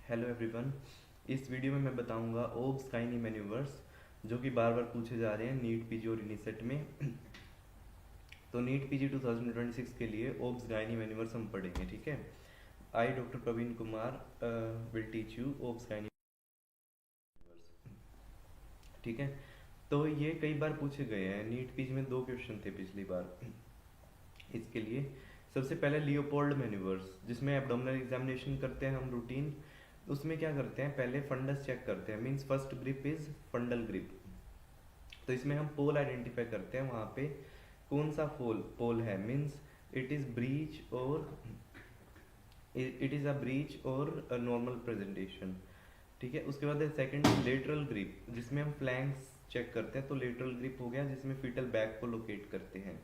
Hello everyone. इस video में मैं बताऊंगा ओब्स गाइनी मैन्यूवर्स जो कि बार बार पूछे जा रहे हैं नीट पीजी और यूनिसेट में। तो नीट पीजी 2026 के लिए ओब्स गाइनी मैन्यूवर्स हम पढ़ेंगे, ठीक है। I doctor Praveen Kumar will teach you obs gynae manoeuvres, ठीक है। तो ये कई बार पूछे गए हैं नीट पीजी में, 2 क्वेश्चन थे पिछली बार इसके लिए। सबसे पहले लियोपोल्ड मैन्यूवर्स, जिसमें एब्डोमिनल एग्जामिनेशन करते हैं हम रूटीन। उसमें क्या करते हैं, पहले फंडस चेक करते हैं, means first grip is फंडल grip. तो इसमें हम पोल आइडेंटिफाई करते हैं, वहां पे कौन सा पोल है, मींस इट इज ब्रीच और इट इज अ ब्रीच और नॉर्मल प्रेजेंटेशन, ठीक है। उसके बाद सेकंड लेटरल ग्रिप, जिसमें हम फ्लैंक्स चेक करते हैं, तो लेटरल ग्रिप हो गया जिसमें फीटल बैक को लोकेट करते हैं।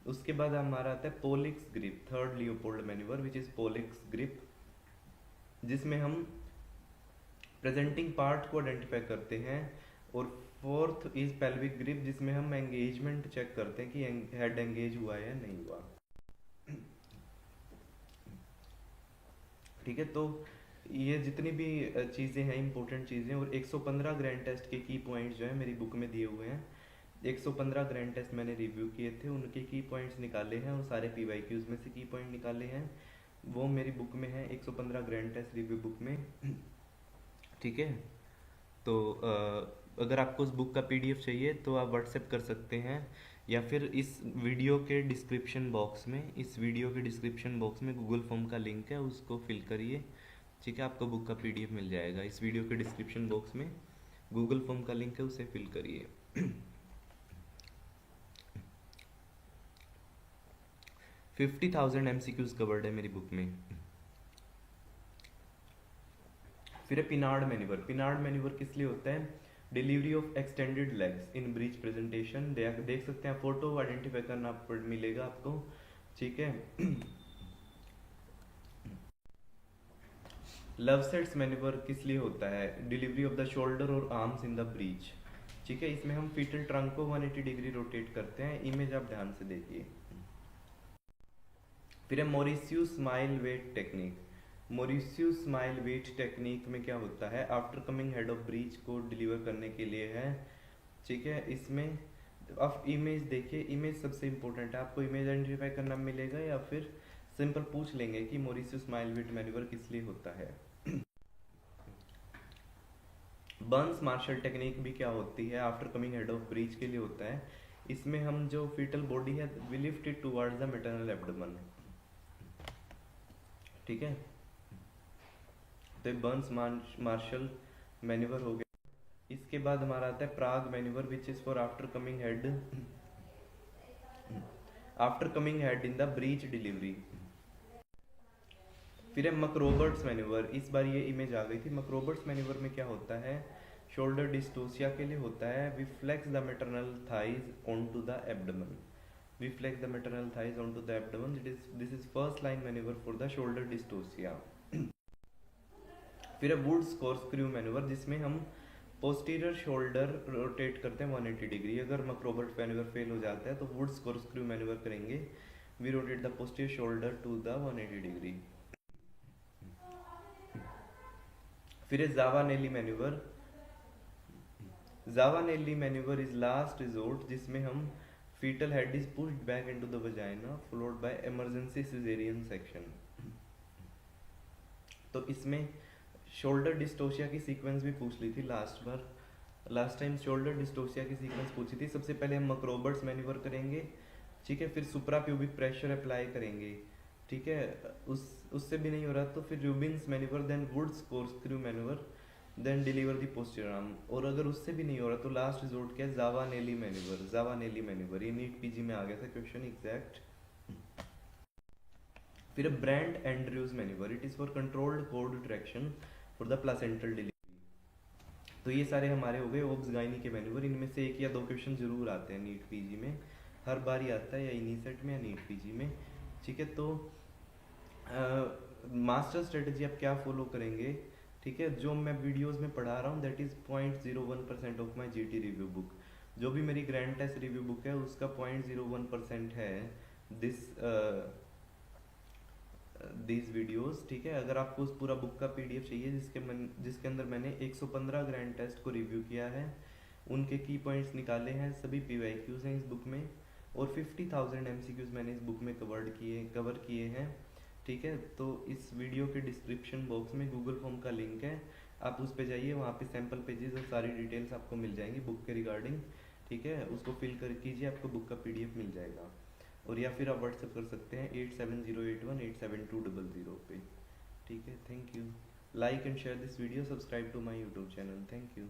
उसके बाद हमारा आता है Pawlik's grip, third Leopold manoeuvre which is Pawlik's grip, जिसमें हम प्रेजेंटिंग पार्ट को आइडेंटिफाई करते हैं। और फोर्थ इज पेल्विक ग्रिप, जिसमें हम एंगेजमेंट चेक करते हैं कि हेड एंगेज हुआ है या नहीं हुआ, ठीक है। तो ये जितनी भी चीज़ें हैं, इंपॉर्टेंट चीज़ें, और 115 ग्रैंड टेस्ट के की पॉइंट्स जो है मेरी बुक में दिए हुए हैं। 115 ग्रैंड टेस्ट मैंने रिव्यू किए थे, उनके की पॉइंट्स निकाले हैं और सारे पीवाईक्यूज में से की पॉइंट निकाले हैं, वो मेरी बुक में है 115 ग्रैंड टेस्ट रिव्यू बुक में, ठीक है। तो अगर आपको उस बुक का पीडीएफ चाहिए तो आप व्हाट्सएप कर सकते हैं, या फिर इस वीडियो के डिस्क्रिप्शन बॉक्स में, गूगल फॉर्म का लिंक है, उसको फिल करिए, ठीक है। आपको बुक का पीडीएफ मिल जाएगा। इस वीडियो के डिस्क्रिप्शन बॉक्स में गूगल फॉर्म का लिंक है, उसे फिल करिए। 50,000 एमसीक्यूज कवर्ड है मेरी बुक में। फिर है पिनार्ड मैन्यूवर। पिनार्ड मैन्यूवर किस लिए होता है, delivery of extended legs in breech presentation. देख सकते हैं, फोटो आइडेंटिफाई करना मिलेगा आपको, ठीक है। लव सेट्स मैन्यूवर किस लिए होता है, डिलीवरी ऑफ द शोल्डर और आर्म्स इन द ब्रीच, ठीक है। इसमें हम फीटल ट्रंक को 180 डिग्री रोटेट करते हैं, इमेज आप ध्यान से देखिए। फिर है Mauriceau Smellie Veit technique. Mauriceau Smellie Veit technique में क्या होता है, after coming head of breech को डिलीवर करने के लिए है, ठीक है। इसमें आप इमेज देखिए, इमेज सबसे इंपॉर्टेंट है, आपको इमेज आइडेंटिफाई करना मिलेगा, या फिर सिंपल पूछ लेंगे कि मोरिशियस स्माइल वेट मैन्यूवर किस लिए होता है। बर्न्स मार्शल टेक्निक भी क्या होती है, after coming head of breech के लिए होता है। इसमें हम जो फीटल बॉडी है we lift it towards the maternal abdomen, ठीक है। तो बर्न्स मार्शल मैन्यूवर हो गया। इसके बाद हमारा आता है Prague manoeuvre which is for after coming head in the breech delivery. फिर है मकरोबर्ट्स मैन्यूवर, इस बार ये इमेज आ गई थी। मकरोबर्ट्स मैन्यूवर में क्या होता है, शोल्डर डिस्टोसिया के लिए होता है। We flex the maternal thighs onto the abdomen, we flex the maternal thighs onto the abdomen, this is first line manoeuvre for the shoulder dystocia. फिर है वुड्स कॉर्कस्क्रू मैन्यूवर, जिसमें हम पोस्टीरियर शोल्डर रोटेट करते हैं 180 degree. अगर मकरोबर्ट manoeuvre fail हो जाता है तो वुड्स कॉर्कस्क्रू मैन्यूवर करेंगे, we rotate the posterior shoulder to the 180 degree. फिर है Zavanelli manoeuvre. Zavanelli manoeuvre is last resort, जिसमें हम fetal head is pushed back into the vagina followed by emergency caesarean section. तो इसमें shoulder dystocia की sequence भी पूछ ली थी लास्ट टाइम शोल्डर डिस्टोशिया की सीक्वेंस पूछी थी। सबसे पहले हम मकरोबर्ट्स मैन्यूवर करेंगे, ठीक है। फिर सुप्रा प्यूबिक प्रेशर अप्लाई करेंगे, ठीक है। उससे भी नहीं हो रहा तो फिर Rubin's manoeuvre, then Woods corkscrew manoeuvre, then deliver the posterior arm. और अगर उससे भी नहीं हो रहा तो लास्ट रिजोर्ट क्या है, जावानेली मैन्यूवर। जावानेली मैन्यूवर ये नीट पीजी में आ गया था क्वेश्चन एग्जैक्ट। फिर Brandt Andrews manoeuvre, it is for controlled cord traction for the placental delivery. तो ये सारे हमारे हो गए ओब्स गाइनी के मैन्यूवर। इनमें से 1 या 2 क्वेश्चन जरूर आते हैं नीट पीजी में, हर बार ही आता है, या यूनिसेट में या नीट पीजी में, ठीक है। तो मास्टर स्ट्रेटजी आप क्या फॉलो करेंगे, ठीक है। जो मैं वीडियोस में पढ़ा रहा हूँ that is 0.01% of my GT review book. जो भी मेरी ग्रैंड टेस्ट रिव्यू बुक है उसका 0.01% है दिस दीज वीडियोस, ठीक है। अगर आपको उस पूरा बुक का पीडीएफ चाहिए जिसके अंदर मैंने 115 ग्रैंड टेस्ट को रिव्यू किया है, उनके की पॉइंट्स निकाले हैं, सभी पीवाईक्यूज हैं इस बुक में, और 50,000 एमसीक्यूज मैंने इस बुक में कवर किए हैं, ठीक है। तो इस वीडियो के डिस्क्रिप्शन बॉक्स में गूगल फॉर्म का लिंक है, आप उस पर जाइए, वहाँ पे सैम्पल पेजेस और सारी डिटेल्स आपको मिल जाएंगी बुक के रिगार्डिंग, ठीक है। उसको फिल कर कीजिए, आपको बुक का पीडीएफ मिल जाएगा। और या फिर आप व्हाट्सएप कर सकते हैं 8708187200 पे, ठीक है। Thank you. Like and share this video, subscribe to my YouTube channel. Thank you.